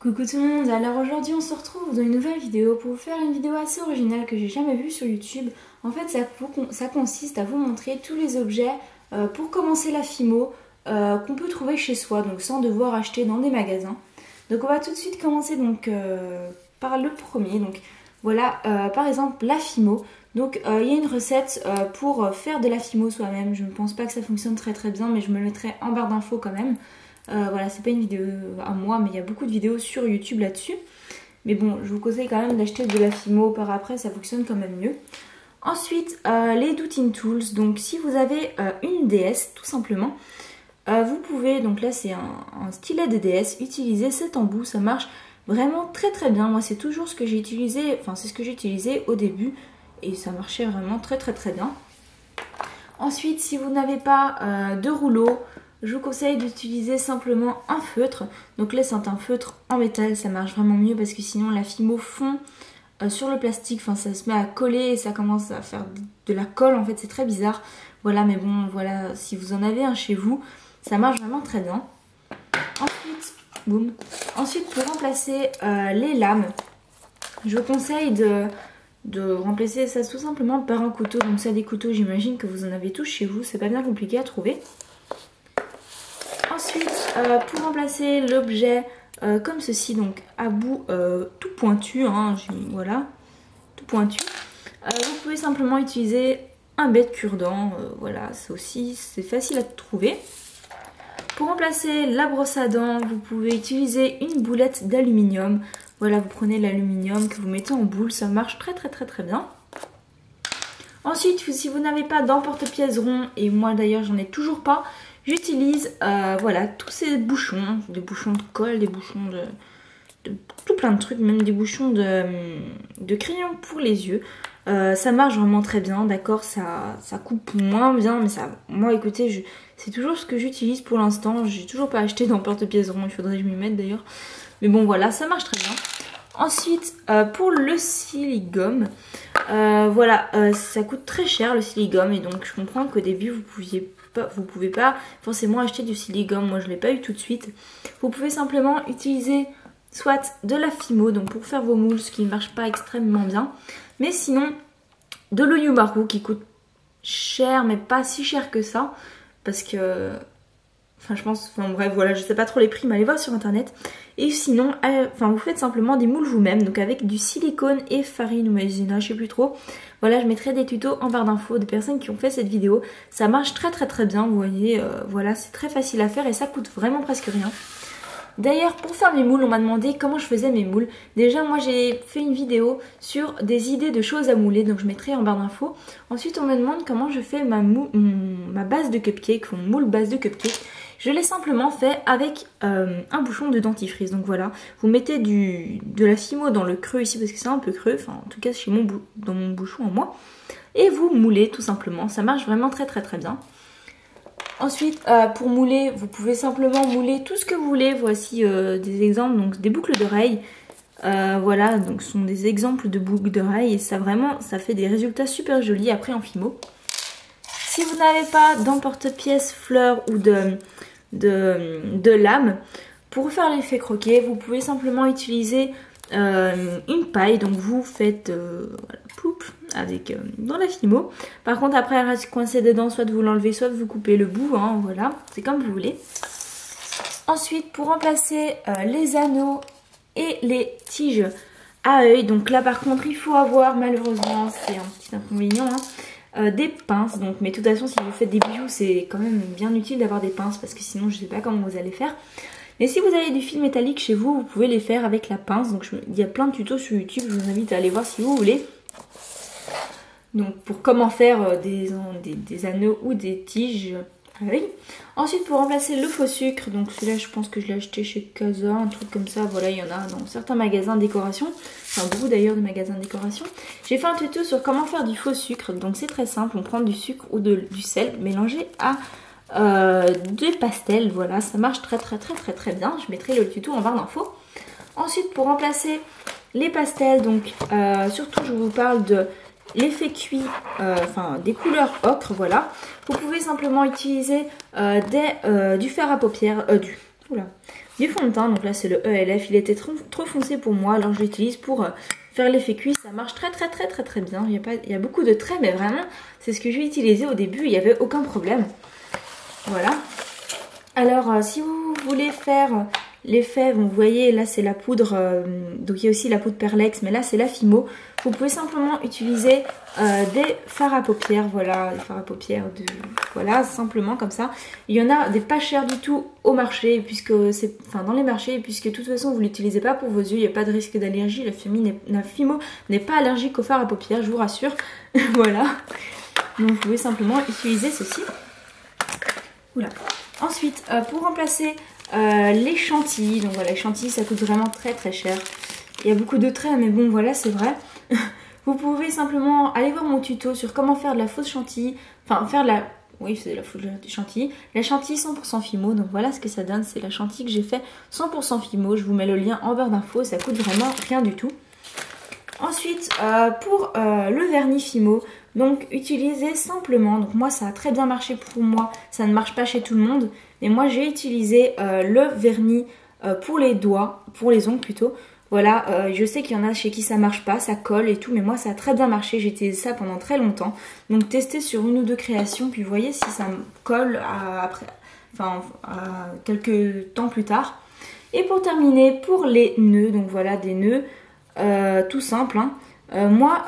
Coucou tout le monde, alors aujourd'hui on se retrouve dans une nouvelle vidéo pour vous faire une vidéo assez originale que j'ai jamais vue sur YouTube. En fait ça consiste à vous montrer tous les objets pour commencer la Fimo qu'on peut trouver chez soi, donc sans devoir acheter dans des magasins. Donc on va tout de suite commencer donc, par le premier. Donc voilà par exemple la Fimo. Donc il y a une recette pour faire de la Fimo soi-même. Je ne pense pas que ça fonctionne très bien, mais je me le mettrai en barre d'infos quand même. Voilà, c'est pas une vidéo à moi, mais il y a beaucoup de vidéos sur YouTube là-dessus. Mais bon, je vous conseille quand même d'acheter de la Fimo par après, ça fonctionne quand même mieux. Ensuite, les Doutin Tools. Donc si vous avez une DS, tout simplement, vous pouvez, donc là c'est un stylet de DS, utiliser cet embout, ça marche vraiment très bien. Moi c'est toujours ce que j'ai utilisé, enfin c'est ce que j'ai utilisé au début et ça marchait vraiment très bien. Ensuite, si vous n'avez pas de rouleau, je vous conseille d'utiliser simplement un feutre. Donc là c'est un feutre en métal, ça marche vraiment mieux parce que sinon la Fimo fond sur le plastique, enfin ça se met à coller et ça commence à faire de la colle, en fait c'est très bizarre. Voilà, mais bon voilà, si vous en avez un chez vous, ça marche vraiment très bien. Ensuite, boum. Ensuite pour remplacer les lames, je vous conseille de remplacer ça tout simplement par un couteau. Donc ça, des couteaux, j'imagine que vous en avez tous chez vous, c'est pas bien compliqué à trouver. Ensuite, pour remplacer l'objet comme ceci, donc à bout tout pointu, hein, voilà, tout pointu, vous pouvez simplement utiliser un bec de cure-dent, voilà, ça aussi c'est facile à trouver. Pour remplacer la brosse à dents, vous pouvez utiliser une boulette d'aluminium. Voilà, vous prenez l'aluminium que vous mettez en boule, ça marche très bien. Ensuite, si vous n'avez pas d'emporte-pièce rond, et moi d'ailleurs j'en ai toujours pas, j'utilise voilà, tous ces bouchons, des bouchons de colle, des bouchons de tout plein de trucs, même des bouchons de crayon pour les yeux. Ça marche vraiment très bien, d'accord, ça coupe moins bien, mais ça, moi écoutez, c'est toujours ce que j'utilise pour l'instant. J'ai toujours pas acheté d'emporte-pièce rond, il faudrait que je m'y mette d'ailleurs. Mais bon voilà, ça marche très bien. Ensuite, pour le silicone, voilà, ça coûte très cher le silicone et donc je comprends qu'au début vous pouvez pas forcément acheter du silicone. Moi je l'ai pas eu tout de suite. Vous pouvez simplement utiliser soit de la Fimo, donc pour faire vos moules, ce qui ne marche pas extrêmement bien, mais sinon de l'Oyumaru qui coûte cher mais pas si cher que ça parce que... Enfin je pense, enfin bref voilà, je sais pas trop les prix mais allez voir sur internet. Et sinon, vous faites simplement des moules vous-même, donc avec du silicone et farine ou maïzena, je sais plus trop. Voilà, je mettrai des tutos en barre d'infos de personnes qui ont fait cette vidéo. Ça marche très bien, vous voyez, voilà, c'est très facile à faire et ça coûte vraiment presque rien. D'ailleurs, pour faire mes moules, on m'a demandé comment je faisais mes moules. Déjà, moi j'ai fait une vidéo sur des idées de choses à mouler, donc je mettrai en barre d'infos. Ensuite, on me demande comment je fais ma base de cupcake, mon moule base de cupcake. Je l'ai simplement fait avec un bouchon de dentifrice. Donc voilà, vous mettez de la Fimo dans le creux ici parce que c'est un peu creux, enfin en tout cas chez dans mon bouchon à moi. Et vous moulez tout simplement, ça marche vraiment très bien. Ensuite, pour mouler, vous pouvez simplement mouler tout ce que vous voulez. Voici des exemples, donc des boucles d'oreilles. Voilà, donc ce sont des exemples de boucles d'oreilles et ça fait des résultats super jolis après en Fimo. Si vous n'avez pas d'emporte-pièce fleurs ou de lame, pour faire l'effet croquet, vous pouvez simplement utiliser une paille. Donc vous faites voilà, ploup, avec dans la Fimo. Par contre après elle reste coincée dedans, soit vous l'enlevez, soit vous coupez le bout, hein, voilà, c'est comme vous voulez. Ensuite pour remplacer les anneaux et les tiges à œil, donc là par contre il faut avoir, malheureusement c'est un petit inconvénient, hein, des pinces. Donc, mais de toute façon si vous faites des bijoux c'est quand même bien utile d'avoir des pinces parce que sinon je sais pas comment vous allez faire. Mais si vous avez du fil métallique chez vous, vous pouvez les faire avec la pince. Donc il y a plein de tutos sur YouTube, je vous invite à aller voir si vous voulez. Donc pour comment faire des anneaux ou des tiges à œil. Ensuite pour remplacer le faux sucre, donc celui-là je pense que je l'ai acheté chez Casa, un truc comme ça. Voilà, il y en a dans certains magasins de décoration. Enfin beaucoup d'ailleurs de magasins de décoration. J'ai fait un tuto sur comment faire du faux sucre. Donc c'est très simple, on prend du sucre ou du sel mélangé à des pastels. Voilà, ça marche très bien. Je mettrai le tuto en barre d'infos. Ensuite pour remplacer les pastels, donc surtout je vous parle de l'effet cuit, enfin des couleurs ocre, voilà. Vous pouvez simplement utiliser du fer à paupières, du fond de teint. Donc là c'est le ELF, il était trop foncé pour moi, alors je l'utilise pour faire l'effet cuisse. Ça marche très bien. Il y a beaucoup de traits, mais vraiment c'est ce que j'ai utilisé au début, il n'y avait aucun problème. Voilà. Alors si vous voulez faire l'effet, vous voyez là c'est la poudre, donc il y a aussi la poudre Perlex, mais là c'est la Fimo. Vous pouvez simplement utiliser des fards à paupières, voilà, des fards à paupières, voilà, simplement comme ça. Il y en a des pas chers du tout au marché, puisque c'est, enfin dans les marchés, puisque de toute façon vous l'utilisez pas pour vos yeux, il n'y a pas de risque d'allergie. La Fimo n'est pas allergique aux fards à paupières, je vous rassure. Voilà, donc vous pouvez simplement utiliser ceci. Oula. Ensuite, pour remplacer les chantilly, donc voilà, les chantilly ça coûte vraiment très cher. Il y a beaucoup de traits, mais bon voilà, c'est vrai. Vous pouvez simplement aller voir mon tuto sur comment faire de la fausse chantilly, enfin faire de la... Oui, c'est de la fausse chantilly. La chantilly 100% Fimo, donc voilà ce que ça donne, c'est la chantilly que j'ai fait 100% Fimo. Je vous mets le lien en barre d'infos, ça coûte vraiment rien du tout. Ensuite, pour le vernis Fimo, donc utilisez simplement, donc moi ça a très bien marché pour moi, ça ne marche pas chez tout le monde, mais moi j'ai utilisé le vernis pour les doigts, pour les ongles plutôt. Voilà, je sais qu'il y en a chez qui ça marche pas, ça colle et tout, mais moi ça a très bien marché, j'ai utilisé ça pendant très longtemps. Donc testez sur une ou deux créations, puis voyez si ça me colle après, enfin, quelques temps plus tard. Et pour terminer, pour les nœuds, donc voilà des nœuds tout simples, hein. Moi,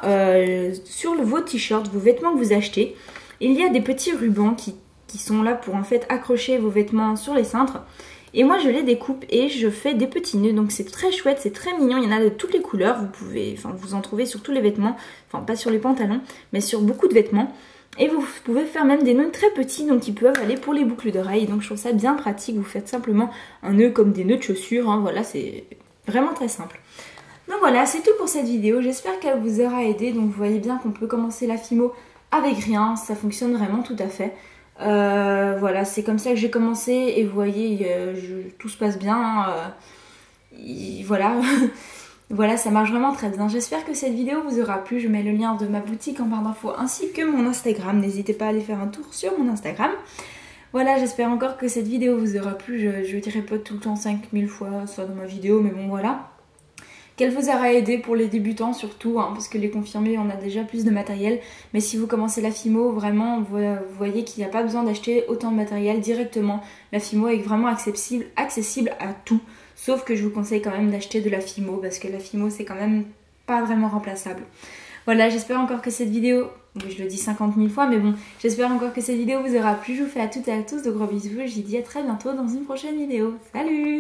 sur vos t-shirts, vos vêtements que vous achetez, il y a des petits rubans qui sont là pour en fait accrocher vos vêtements sur les cintres. Et moi je les découpe et je fais des petits nœuds, donc c'est très chouette, c'est très mignon, il y en a de toutes les couleurs, vous en trouvez sur tous les vêtements, enfin pas sur les pantalons, mais sur beaucoup de vêtements. Et vous pouvez faire même des nœuds très petits, donc qui peuvent aller pour les boucles d'oreilles, donc je trouve ça bien pratique, vous faites simplement un nœud comme des nœuds de chaussures, hein, voilà, c'est vraiment très simple. Donc voilà, c'est tout pour cette vidéo, j'espère qu'elle vous aura aidé, donc vous voyez bien qu'on peut commencer la Fimo avec rien, ça fonctionne vraiment tout à fait. Voilà, c'est comme ça que j'ai commencé et vous voyez, tout se passe bien, voilà. Voilà, ça marche vraiment très bien. J'espère que cette vidéo vous aura plu, je mets le lien de ma boutique en barre d'infos ainsi que mon Instagram, n'hésitez pas à aller faire un tour sur mon Instagram. Voilà, j'espère encore que cette vidéo vous aura plu, je dirais pas tout le temps 5000 fois ça dans ma vidéo, mais bon voilà. Qu'elle vous aura aidé pour les débutants surtout, hein, parce que les confirmés, on a déjà plus de matériel. Mais si vous commencez la Fimo, vraiment, vous voyez qu'il n'y a pas besoin d'acheter autant de matériel directement. La Fimo est vraiment accessible à tout. Sauf que je vous conseille quand même d'acheter de la Fimo, parce que la Fimo, c'est quand même pas vraiment remplaçable. Voilà, j'espère encore que cette vidéo... Oui, je le dis 50 000 fois, mais bon, j'espère encore que cette vidéo vous aura plu. Je vous fais à toutes et à tous de gros bisous. Je vous dis à très bientôt dans une prochaine vidéo. Salut!